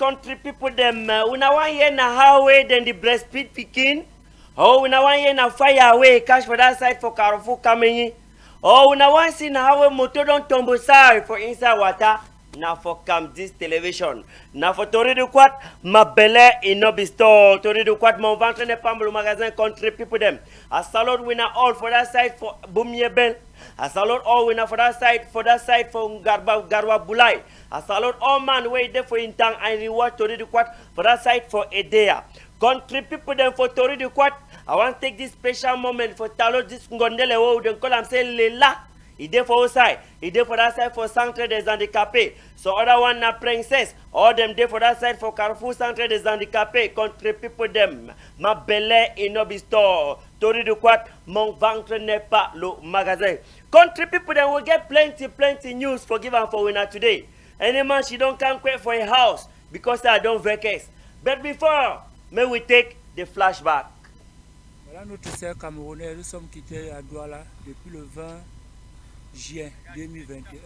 country people them. Una one year na highway then the breastfeed picking. Oh, una one year na fire away cash for that side for Carrefour coming. Oh, una one see na highway motor don't tumble side for inside water. Na for come this television. Na for Tori de Quat, ma belle in Nobi store. Tori de Quat, mon ventre n'est pas le magasin country people them. I salute winner all for that side for Boumye Bell. I salute all winner for that side for Garwa Bulai. I salute all man way there for Intang and reward Tori de Quat for that side for Edea. Country people them for Tori de Quat. I want to take this special moment for Talo this Ngondele wo den call am say Lela. Il est for outside, il est for that side for Centre des Handicapés. So other one na Princess, all them there for that side for Carrefour Centre des Handicapés. Country people them, ma belle in Nobi store. Tori de Quat, mon ventre n'est pas le magasin. Country people them will get plenty news for give and for winner today. Any man she don't come quick for a house because I don't vacate. But before, may we take the flashback. Voilà notre sœur camerounaise, nous sommes quittés à Douala depuis le 20 juin 2021.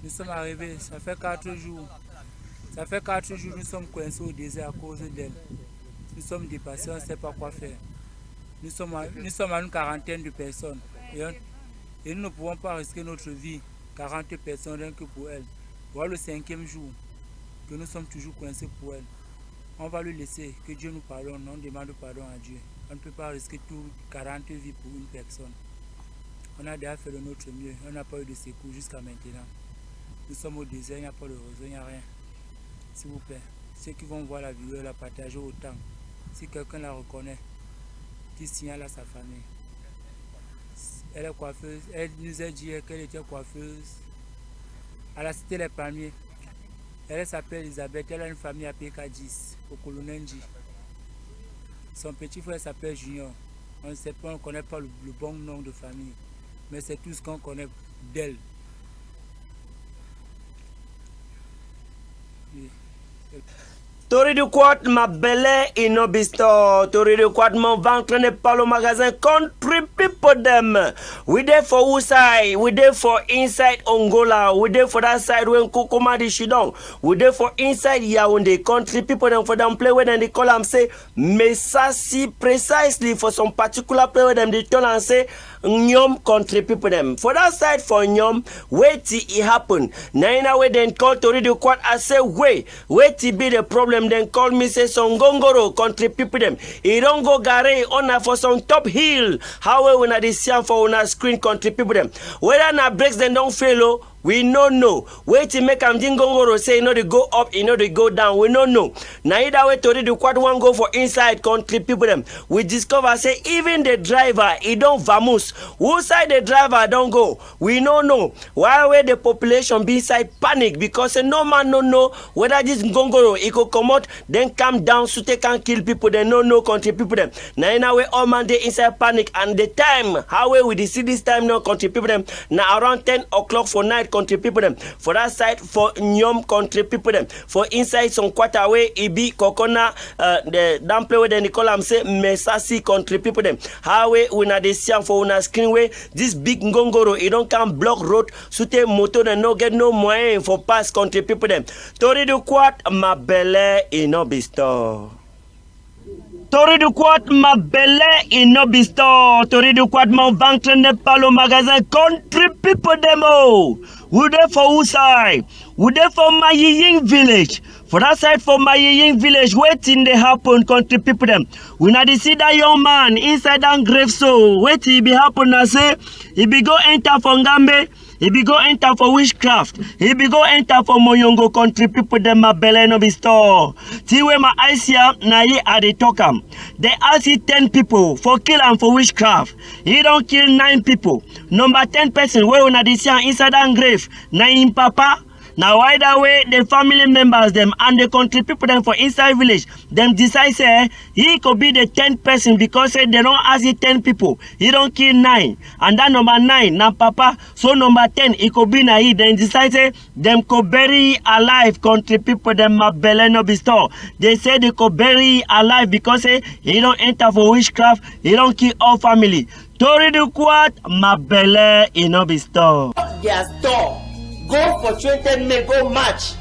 Nous sommes arrivés, ça fait 4 jours. Ça fait 4 jours nous sommes coincés au désert à cause d'elle. Nous sommes dépassés, on ne sait pas quoi faire. Nous sommes à une quarantaine de personnes. Et nous ne pouvons pas risquer notre vie, 40 personnes rien que pour elle. Voilà le 5e jour que nous sommes toujours coincés pour elle. On va lui laisser, que Dieu nous pardonne, on demande pardon à Dieu. On ne peut pas risquer tout 40 vies pour une personne. On a déjà fait de notre mieux, on n'a pas eu de secours jusqu'à maintenant. Nous sommes au désert, il n'y a pas de réseau, il n'y a rien. S'il vous plaît, ceux qui vont voir la vidéo, la partager autant. Si quelqu'un la reconnaît, qu'il signale à sa famille. Elle est coiffeuse, elle nous a dit qu'elle était coiffeuse à la cité Les Palmiers. Elle s'appelle Elisabeth, elle a une famille à PK10, au Kolonenji. Son petit frère s'appelle Junior. On ne sait pas, on ne connaît pas le bon nom de famille. Mais c'est tout ce qu'on connaît d'elle. Tori de Quat, ma belle in Nobi store. Tori de Quat, mon ventre n'est pas le magasin. Country people them. We there for outside. We there for inside Angola. We there for that side when Kokoma di Shidong. We there for inside Yaoundé. Country people them for them play when they call them say Mesasi precisely for some particular play when them they tell and say Nyom country people them. For that side for Nyom, wait till it happen. Now way then call Tori de Quat. I say wait till be the problem. Then call me say some gongoro country people them. He don't go gare on for some top hill. How when I see for on a screen country people them. Whether na breaks then don't fail. We no know. Wait to make am dingongoro say you know they go up, you know they go down. We no know. Now either way Tori de Quat one go for inside country people them. We discover say even the driver he don't vamoose. Who side the driver don't go? We no know. While where the population be inside panic because no man no know whether this gongoro he could come out then come down so they can kill people. They no know country people them. Now in a way all man they inside panic and the time how we see this time now country people them now around 10 o'clock for night. Country people them for that side for Nyom country people them for inside some quarter away Ibi Kokona the damn play where they call them say Mesasi country people them how we na they see for una screen way this big ngongoro it don't come block road sute moto and no get no moyen for pass country people them Tori de Quat ma belle in Nobi store. Tori de Quat, ma belle in Nobi store. Tori de Quat, mon ventre n'est pas le magasin. Country people demo. We there for who side? We there for Mayiying village. For that side for Mayiying village, waiting they happen country people them. We not see that young man inside that grave so. Wait he be happen and say he be go enter for Ngambe. He be go enter for witchcraft. He be go enter for Moyongo country people them ma belle no be store. Tiwe ma Asia na ye are they talk am. They ask 10 people for kill and for witchcraft. He don't kill 9 people. Number 10 person where una dey see inside that grave. Na him papa. Now either way the family members them and the country people them for inside village them decide say he could be the 10th person because say they don't ask the 10 people. He don't kill 9 and that number 9 na papa so number 10 he could be na he then decide say them could bury alive country people them ma belle no be store. They say they could bury alive because say he don't enter for witchcraft. He don't kill all family. Tori de Quat ma belle in no be store. Their store. Go for 20 men, go match.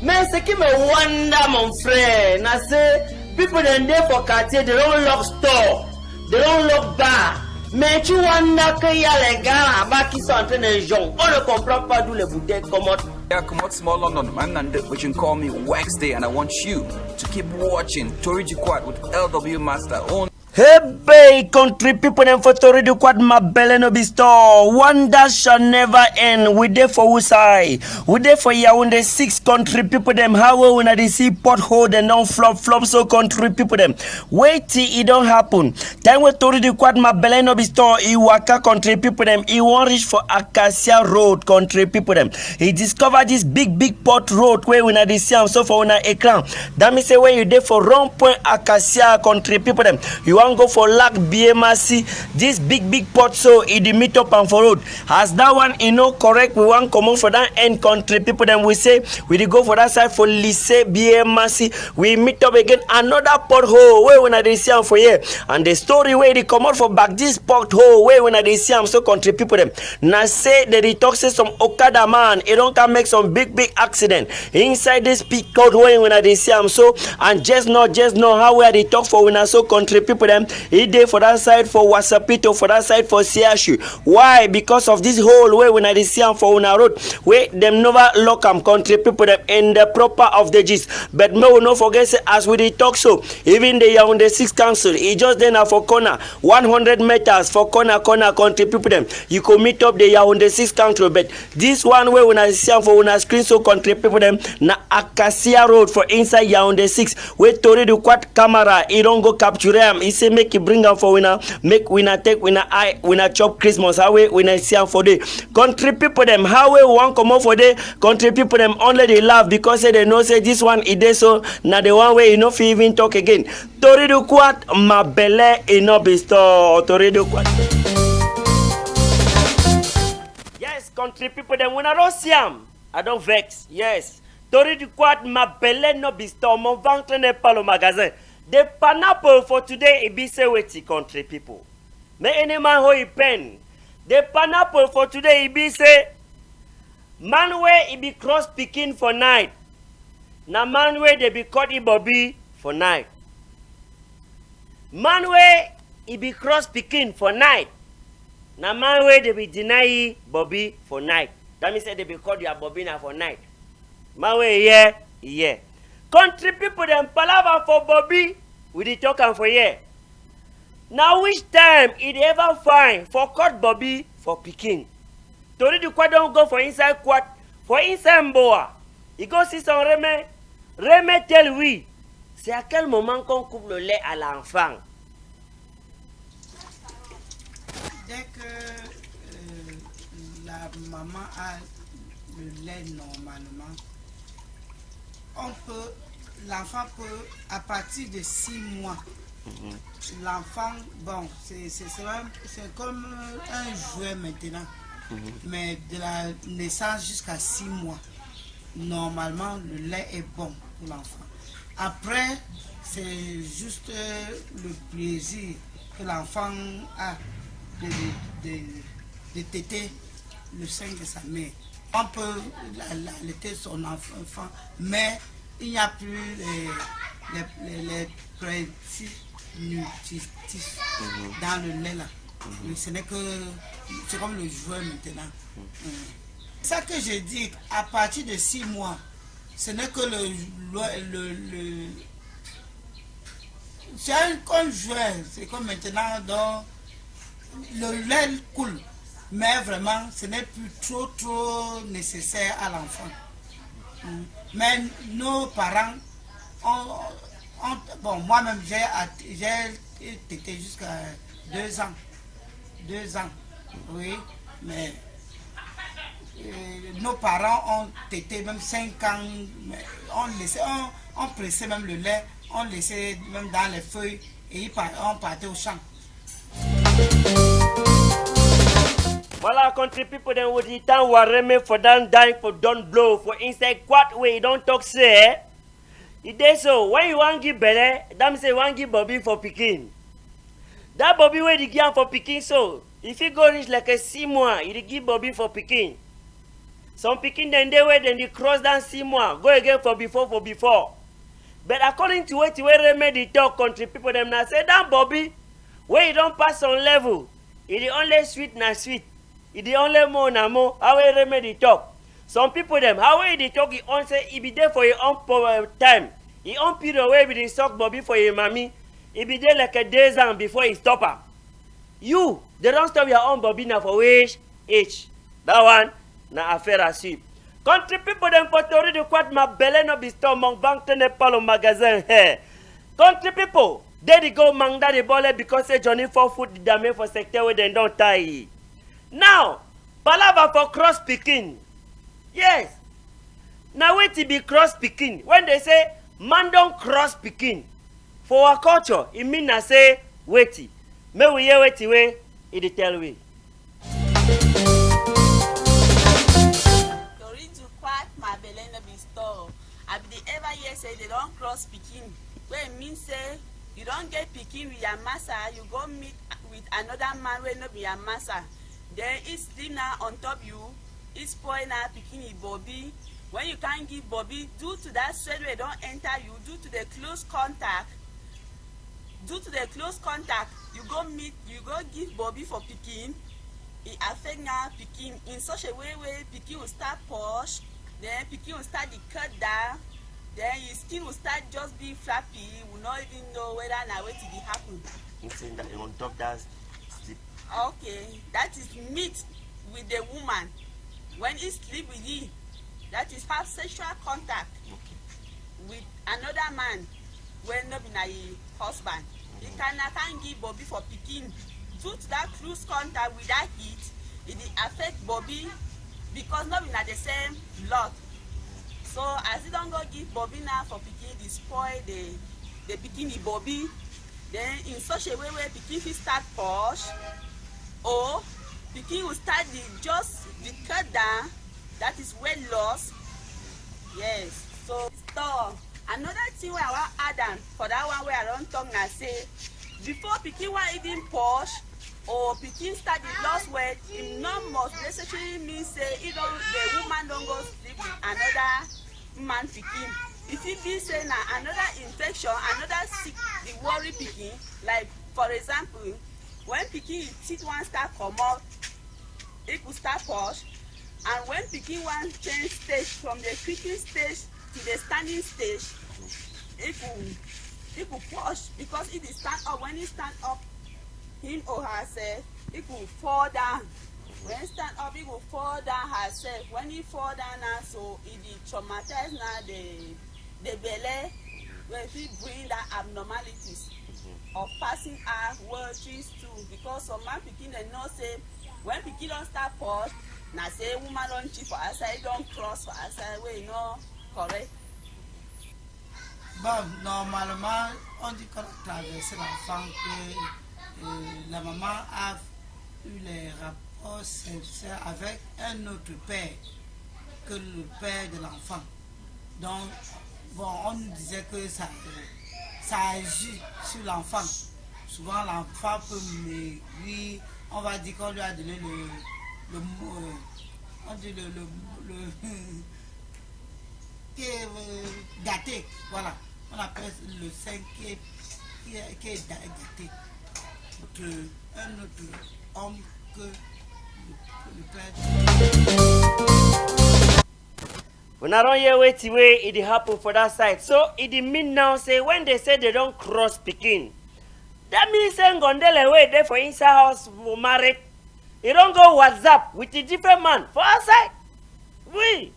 Mais ce qui me wonder, mon frère, c'est people in there for quartier, they don't lock store, they don't lock bar. Mais tu wonder qu'il y a les gars là-bas qui sont en train de jouer. On ne comprend pas d'où les bouteilles commodent. Yeah, come out small London, man, and which can call me Waxday, and I want you to keep watching Tori Quad with LW Master. Hey, baby, country people them for Tori the Quad, my belly no be store. Wonder shall never end. We there for Usai. We there for Yaoundé 6 country people them. How we when they see pothole and don't flop so country people them. Wait till it don't happen. Time we Tori the Quad, my belly no be store. He waka country people them. He won't reach for Acacia Road country people them. He discovered this big pot road where we they see so for una ekran. That means say where you there for wrong point Acacia country people them. You want go for Lac BMRC, this big pot so in the meet up and for road. As that one correct, we want come on for that end country people then we say we go for that side for Lycée BMRC. We meet up again another pothole where when they see for here. And the story where they come out for back this pothole where when they see so country people them. Now say they detox some Okada man, it don't can make some big accident inside this big code when they see so and just know how we are they talk for when so country people them. He dey for that side for Wasapito, for that side for Siashu. Why? Because of this whole way when I see am for una road, where them never lock am country people them in the proper of the gist. But no, no forget say, as we dey talk so, even the Yaoundé 6 council, he just then for corner 100 meters for corner country people them. You could meet up the Yaoundé 6 council, but this one way when I see am for una screen so country people them na Acacia Road for inside Yaoundé 6. Where Tori the Quad camera, he don't go capture him. He say make you bring am for winner, make winner take winner eye, winner chop Christmas. How we winner see am for the country people them. How we want come out for the country people them only they laugh because they know say this one it is so now the one way you know fi even talk again. Tori the Quad, my belly in no be store. Tori the Quad. Yes, country people them when I don't see am, I don't vex. Yes, Tori the Quad, my belly no be store. Mon ventre n'est pas le magasin. The pineapple for today it be say wait country people. May any man hold a pen. The pineapple for today it be say man where it be cross picking for night. Na man where they be cut it bobby for night. Man where it be cross picking for night. Na man where they be deny bobby for night. That means say they be cut your bobby now for night. Man where yeah. Country people them palaver for Bobby, we dey talk am for here. Now which time it ever fine for cut Bobby for picking? Tori the Quad don't go for inside quad, for inside Mboa. He go see some Reme. Reme tell we, c'est à quel moment qu'on coupe le lait à l'enfant? Dès que la maman a le lait normalement, l'enfant peut, à partir de 6 mois, l'enfant, bon, c'est comme un jouet maintenant, mais de la naissance jusqu'à 6 mois, normalement, le lait est bon pour l'enfant. Après, c'est juste le plaisir que l'enfant a de téter le sein de sa mère. On peut allaiter son enfant, mais il n'y a plus les principes nutritifs dans le lait là. Ce n'est que, c'est comme le jouet maintenant. Ça que je dis, à partir de 6 mois, ce n'est que c'est un jouet, c'est comme maintenant dans le lait coule. Mais vraiment, ce n'est plus trop nécessaire à l'enfant. Mais nos parents, bon, moi-même, j'ai tété jusqu'à 2 ans. 2 ans, oui. Mais nos parents ont tété même 5 ans. Mais on pressait même le lait, on laissait même dans les feuilles et on partait au champ. Voilà, country people then would the time wareme for down dying for don't blow for inside quad way don't talk say it is so when you want give belly, that means you want give Bobby for picking. That Bobby way the give for picking so if you go reach like a 6 mois, you give Bobby for picking. Some picking then they wait and they cross down 6 mois. Go again for before. But according to what we remedy talk country people them now say, damn Bobby, where you don't pass on level, it the only sweet na sweet. It the only more na more. How we remedy talk. Some people them, how we they talk, it on say, it be there for your own time. It on period where we suck Bobby for your mommy. It be there like a days and before he stop her. You, they don't stop your own Bobby now for which age. That one, na affaire à suivre. Country people them for Tori de Quad ma belle no be store mon banque ne pas le magasin. Country people, they go mangda the ball because say Johnny for food the damage for sector where they don't tie. Now, palava for cross picking. Yes. Now wait to be cross picking. When they say man don't cross picking, for our culture, it mean na say waity. May we hear waity way, it tell we. My belly no be store. I be the ever hear say they don't cross picking. Where it means say you don't get picking with your massa, you go meet with another man where no be your massa. Then it's sleep now on top you, it's spoil now picking it Bobby. When you can't give Bobby, due to that sweat where don't enter you, due to the close contact, you go give Bobby for picking. It affect now picking in such a way where picking will start push. Then picking will start the cut down. Then your skin will start just being flappy. You will not even know whether now what will happen. You saying that on top that sleep. Okay, that is meet with the woman. When he sleep with you, that is have sexual contact with another man when not be na husband. You can't give Bobby for picking. Due to that close contact with that heat, it affect Bobby. Because not be na the same blood. So as you don't go give Bobby now for picking, it spoil the bikini Bobby. Then in such a way where picking will start push, or picking will start the cut down. That is weight loss. Yes. So another thing where I want add on for that one where I don't talk now say before picking one even push. Or picking start the lost weight, it not must necessarily mean say the woman don't go sleep with another man picking. If it be say now another infection, another sick, the worry picking, like for example, when picking teeth one start come out, it could start push, and when picking one change stage from the picking stage to the standing stage, it could push because it is stand up. When it stand up, him or herself, it will fall down. When he stand up, it will fall down herself. When he fall down now, so it will traumatize now the belly, where it bring that abnormalities of passing out words too. Because some man picking they know say when picking don't start push, now say woman don't cheat for outside, don't cross for outside, where you know correct. Bon, normalement, on dit qu'on a traversé l'enfant que la maman a eu les rapports sexuels avec un autre père que le père de l'enfant. Donc, bon, on nous disait que ça agit sur l'enfant. Souvent, l'enfant peut maigrir. On va dire qu'on lui a donné le on dit qui est gâté. Voilà. On appelle le sein qui est gâté. Un autre homme que le père. When I don't hear wait way it happen for that side. So it mean now say when they say they don't cross picking, that means saying Gondele way there for inside house for married. You don't go WhatsApp with a different man for outside. Where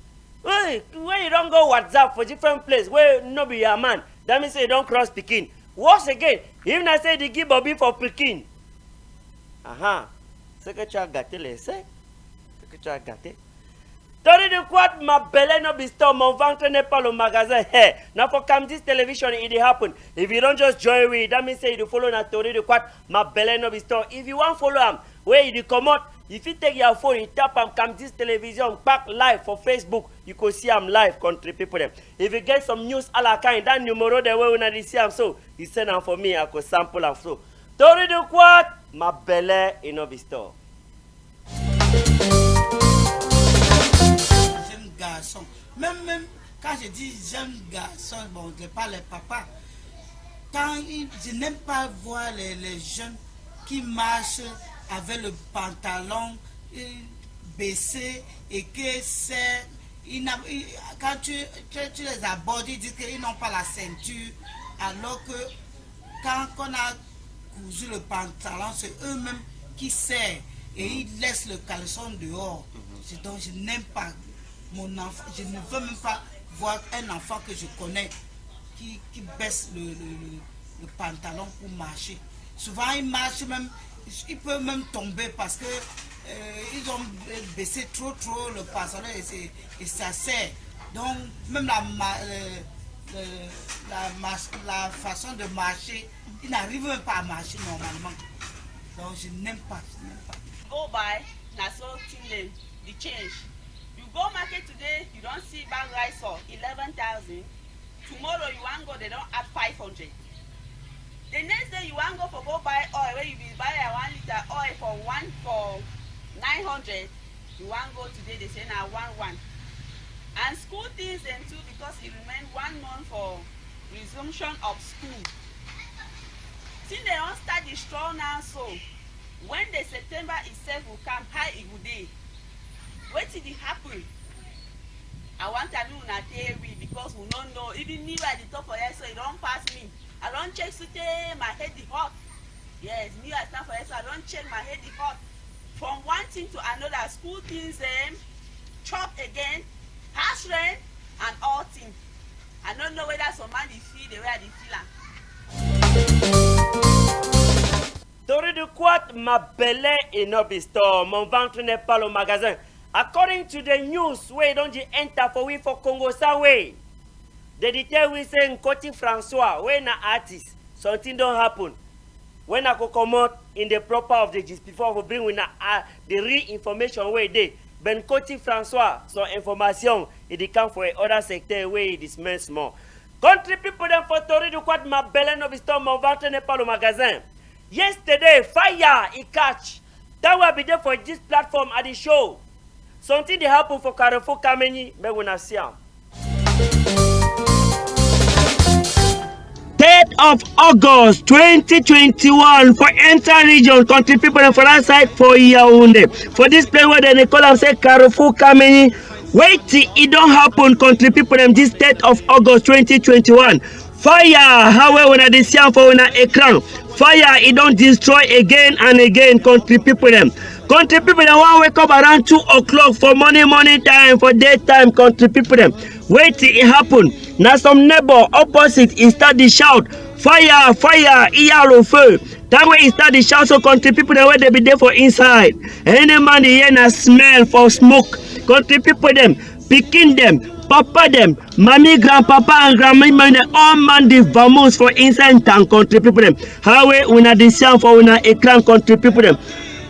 you don't go WhatsApp for different place where no be your man. That means say you don't cross picking. Once again, even I say they give Bobby for picking. C'est que tu as gâté l'essai. C'est que tu as gâté. Tori de quoi ma belle no be store, mon ventre n'est pas le magasin. Hey, now for Camdis television it happen. If you don't just join me, that means say you follow na Tori de quoi ma belle no be store. If you want follow am, where you come out, if you take your phone, you tap am Camdis television back live for Facebook, you can see am live country people them. If you get some news a la kind, that numero the way when I see am so, you send am for me, I could sample am so. Tori de quoi ma belle no be store. garçons. Même quand je dis jeunes garçons, bon, je parle les papas. Je n'aime pas voir les jeunes qui marchent avec le pantalon baissé et que c'est... Quand tu les abordes, ils disent qu'ils n'ont pas la ceinture, alors que quand on a cousu le pantalon, c'est eux-mêmes qui serrent et ils laissent le caleçon dehors. Donc je n'aime pas mon enfant, je ne veux même pas voir un enfant que je connais qui baisse le pantalon pour marcher. Souvent ils marchent même, ils peuvent même tomber parce que ils ont baissé trop le pantalon et ça serre. Donc même la façon de marcher, ils n'arrivent même pas à marcher normalement. Donc je n'aime pas. Go by, na so thing the change. You go market today, you don't see bag rice for 11,000. Tomorrow you want go, they don't add 500. The next day you want go buy oil, where you will buy a 1 liter oil for 900. You want go today, they say now 1. And school things them too, because it remain 1 month for resumption of school. Since they don't start the straw now, so when the September itself will come, how it will day? What did it happen? I want to know na theory because we don't know. Even me at the top of it, so it don't pass me. I don't check today, my head is hot. Yes, me I stand for it, so I don't check, my head is hot. From one thing to another, school things chop again, house rent and all things. I don't know whether somebody feel the way I feel. Tori du Quad, ma belle est store. Mon ventre n'est pas le magasin. According to the news, we don't enter for we for Congo Sawe. The detail we say in Koti Francois, when an artist, something don't happen. When I go come out in the proper of the gist before we bring the real information where they Ben Koti Francois, some information it come for other sector where it is meant small. Country people them for Tori du Quad, ma belle no store, mon ventre n'est pas le magasin. Yesterday, fire it catch. That will be there for this platform at the show. Something they happen for Carrefour Kameni, but we not see them. 3rd of August 2021 for entire region, country people and for that side for Yaoundé. For this place where they call them say Carrefour Kameni. Wait till it don't happen, country people and this 3rd of August 2021. Fire, however, when I see for when I ekran. Fire, it don't destroy again and again, country people them. Country people them want wake up around 2 o'clock for morning time, for daytime, country people them. Wait till it happen. Now some neighbor opposite, he start the shout, fire, fire, iyalo feu. That way he start the shout, so country people them where they be there for inside. Any man they hear na smell for smoke. Country people them, picking them, papa them, mommy, grandpapa and grandma, they all man the vamoose for inside town, country people them. How we una the sound for una ekran, country people them.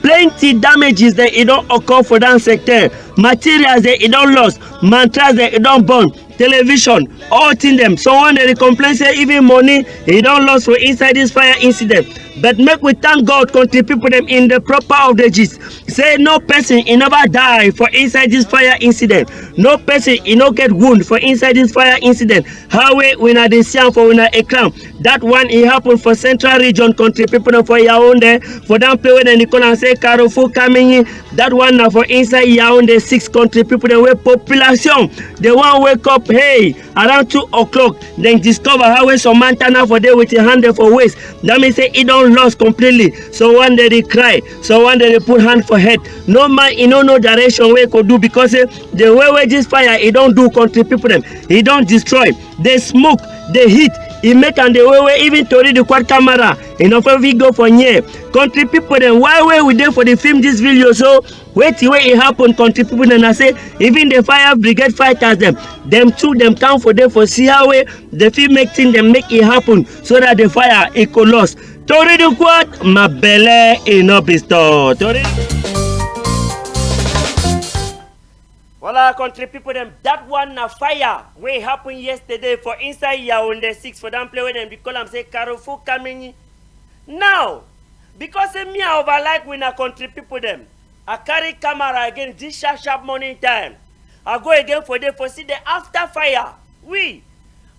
Plenty damages that it don't occur for that sector. Materials that it don't lost. Mantras that it don't burn. Television, all in them. Someone that they complain say even money it don't lost for inside this fire incident. But make we thank God, country people them in the proper of the gist. Say no person he never die for inside this fire incident. No person he no get wound for inside this fire incident. How we na the sound for una ekran. That one it happened for central region, country people them for Yaoundé. For them play when they call and say Carrefour Kameni. That one now for inside Yaoundé 6 country people them where population. They want wake up hey around 2 o'clock. Then discover how some man turn out for there with a hand for waist. That means say it don't lost completely. So one day they cry, so one day they put hand for head. No man in no direction where could do because the way this fire it don't do, country people them, it don't destroy. They smoke, they heat, it make and the way even Tori du Quad camera enough of we go for near. Country people them why we there for the film this video, so wait till it happen, country people then I say even the fire brigade fighters them too them come for them for see how the film make thing them make it happen so that the fire it could lost. Tori du Quad, ma belle et no pisto. Voilà, country people them. That one na fire wey happen yesterday for inside Yaoundé 6 for them play with them because I'm say Carrefour Kameni. Now, because me I over like when I country people them, I carry camera again this sharp morning time. I go again for day for see the after fire. Oui.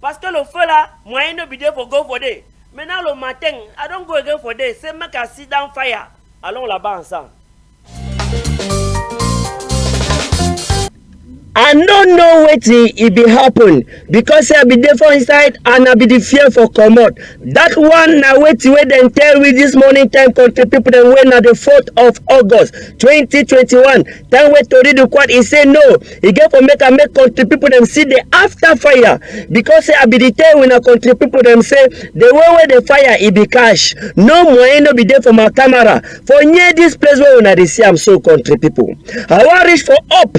Parce que le feu là, moyen no be there for go for day. Maintenant le matin, I don't go again for day. C'est make I sit down fire. Allons là-bas ensemble. I don't know wetin e be happen because I be there for inside and I be the fear for comot. That one na wetin wey dem tell we this morning time country people dem wey na the 4th of August 2021. Time wey Tori the Quad e say no, e get for make country people dem see the after fire because I be the tell we na country people dem say the way wey the fire e be cash. No money no be there for my camera for near this place where una dey see am so country people. I wan reach for up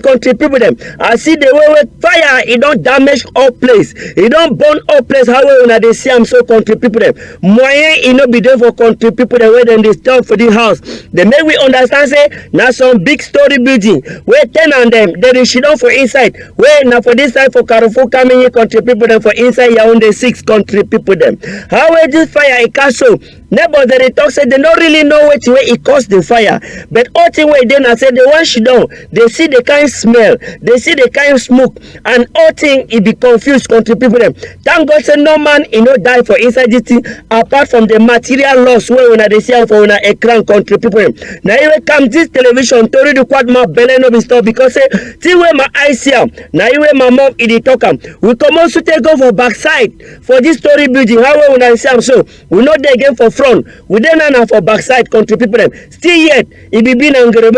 country people them. I see the way fire it don't damage all place, it don't burn all place. How when they see am so country people them moyen it no be there for country people them where them they stop for the house. They make we understand say now some big story building where 10 and them they shit down for inside where now for this side for Carrefour coming in country people them for inside Yaoundé 6 country people them. How when this fire it catch so neighbors they talk say they don't really know what way it caused the fire, but all thing way then I say they want shit down, they see the kind smell, they see the kind smoke, and all thing it be confused country people them. Thank God say no man he no die for inside this thing apart from the material loss where when they see am for una ekran country people them. Now even come this television Tori the Quad my belly no be stop because say thing where my eyes see am. Now even my mom it talk am. We come also take go for backside for this story building. How when I see am so we not there again for front. We then now for backside country people them. Still yet it be been angry.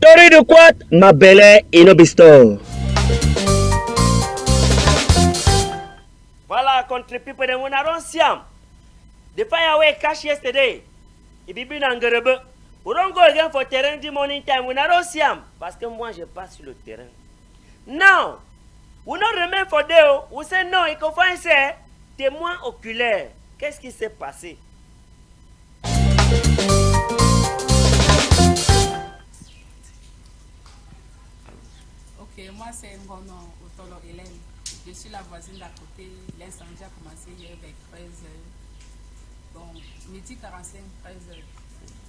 Tori the Quad my belly in no be store. Voilà country people them when I don't see am. The fire way catch yesterday. It be been angry. We don't go again for terrain the morning time when I don't see am. Parce que moi je passe sur le terrain. Now, we not remain for there. We say non, il faut faire ça. Témoin oculaire. Qu'est-ce qui s'est passé? Ok, moi c'est Ngono Otolo Hélène. Je suis la voisine d'à côté. L'incendie a commencé hier vers 13h. Bon, midi 45, 13h.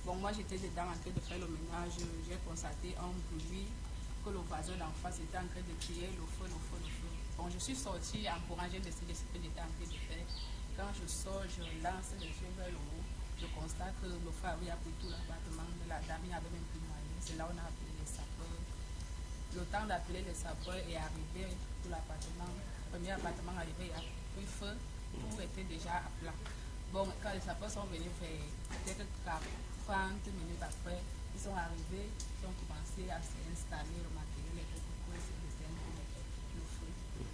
Bon, moi j'étais dedans en train de faire le ménage. J'ai constaté un bruit que le voisin d'en face était en train de crier le feu, le feu, le feu. Bon, je suis sortie encouragée de ce que j'étais en train de faire. Quand je sors, je lance les yeux vers le haut. Je constate que le feu avait pris tout l'appartement. La dame n'avait même plus moyen. C'est là où on a appelé les sapeurs. Le temps d'appeler les sapeurs est arrivé pour l'appartement. Le premier appartement arrivé, il a pris feu. Tout était déjà à plat. Bon, quand les sapeurs sont venus faire peut-être 30 minutes après, ils sont arrivés, ils ont commencé à s'installer le matériel et tout pour essayer de le feu.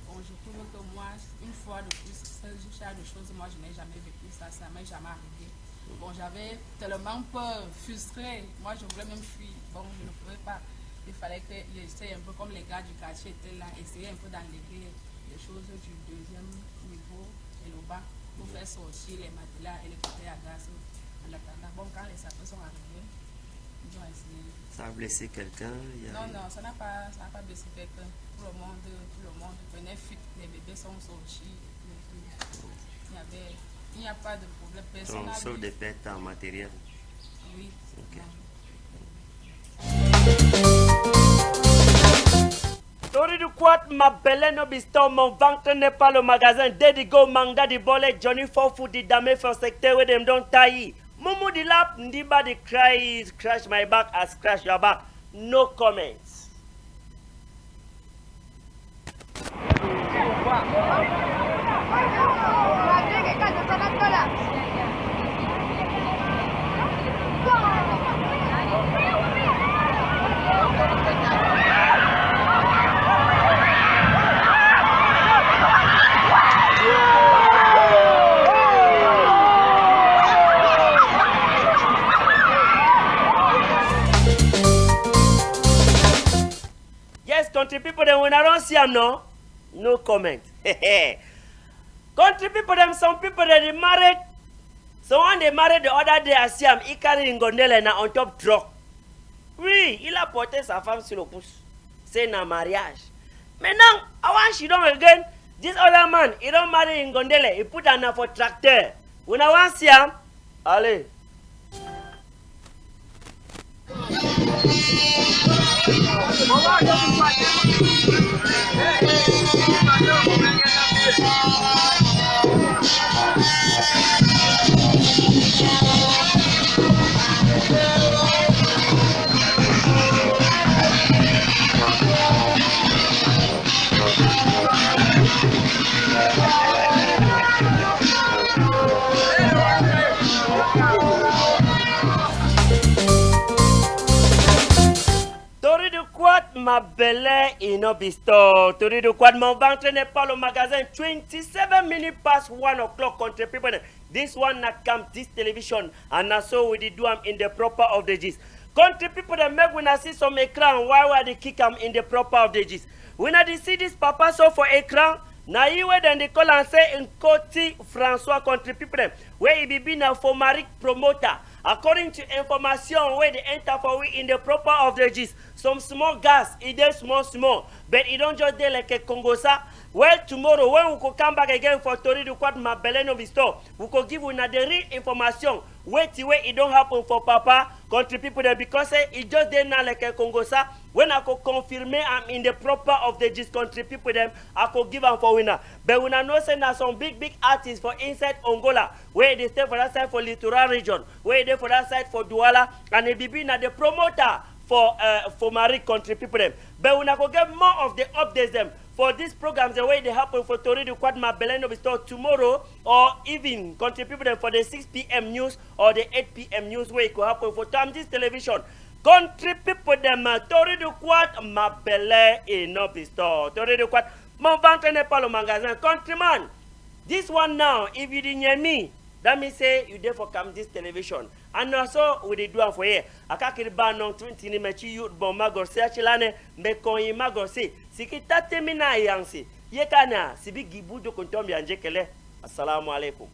Bon, je trouve que moi, une fois de plus, ce genre de choses, moi je n'ai jamais vécu ça, ça m'est jamais arrivé. Bon, j'avais tellement peur, frustrée, moi je voulais même fuir. Bon, je ne pouvais pas. Il fallait que j'essaie un peu comme les gars du quartier étaient là, essayer un peu d'enlever les choses du deuxième niveau et le bas pour faire sortir les matelas et les côtés à gaz. En attendant, bon, quand les sapeurs sont arrivés, ils ont essayé. Ça a blessé quelqu'un? Non, non, ça n'a pas blessé quelqu'un. Tout le monde venait fuite, les bébés sont sortis. Il n'y a pas de problème. Personne sauf des pertes en matériel. Oui. Okay. Tori du Quad, ma belle no biston, mon ventre n'est pas le magasin. Daddy go mangda di bole, Johnny Fofu di dame for secteur where them don't tie. Mumu di lap, ndiba di cry, scratch my back, I scratch your back. No comments. Country people them when I don't see them no comment. Country people them some people they married. So when they married the other day I see him he carry Ngondele na on top truck. Oui, il a porté sa femme sur le pouce. C'est na mariage. Maintenant, I want she don't again. This other man, he don't marry Ngondele. He put her for tractor. When I want see him, allez. Olá, ma belle et no bisto. Tori de quad mon ventre n'est pas le magasin. 27 minutes past 1 o'clock country people. This one na come this television and na so we do am in the proper of the gist. Country people that make when I see some ekran, why would they kick am in the proper of the gist? When I see this papa so for ekran, na you then they call and say in Koti François country people where he be na for Marik promoter. According to information where they enter for we in the proper of the gist, some small gas, it is small, but it don't just dey like a Congosa. Well, tomorrow when we could come back again for Tori de Quad Mabeleno Visto, we could give you the real information. Wait it don't happen for Papa country people there because it just dey now like a Congosa. When I could confirm I'm in the proper of the gist country people them, I could give them for winner. But when I know say na some big artists for inside Angola, where they stay for that side for Littoral region, where they for that side for Douala, and they be na the promoter for Marie country people them. But when I could get more of the updates them for these programs, the way they happen for Tori de Quad Mabeleno Visto tomorrow, or even country people them for the 6 p.m. news or the 8 p.m. news where it could happen for this television. Country people them Tori de Quad Mabeleno Visto. Tori de Quad mon ventre n'est pas le magasin. Countryman, this one now, if you didn't hear me, that means say you therefore come this television. And also we dey do am for here. Akakiri ba non 20 ni mechi youth bon magorse achilane me konyi magorse. Sikita temina yansi. Yekana sibi gibudo kontombi anjekele. Assalamu alaikum.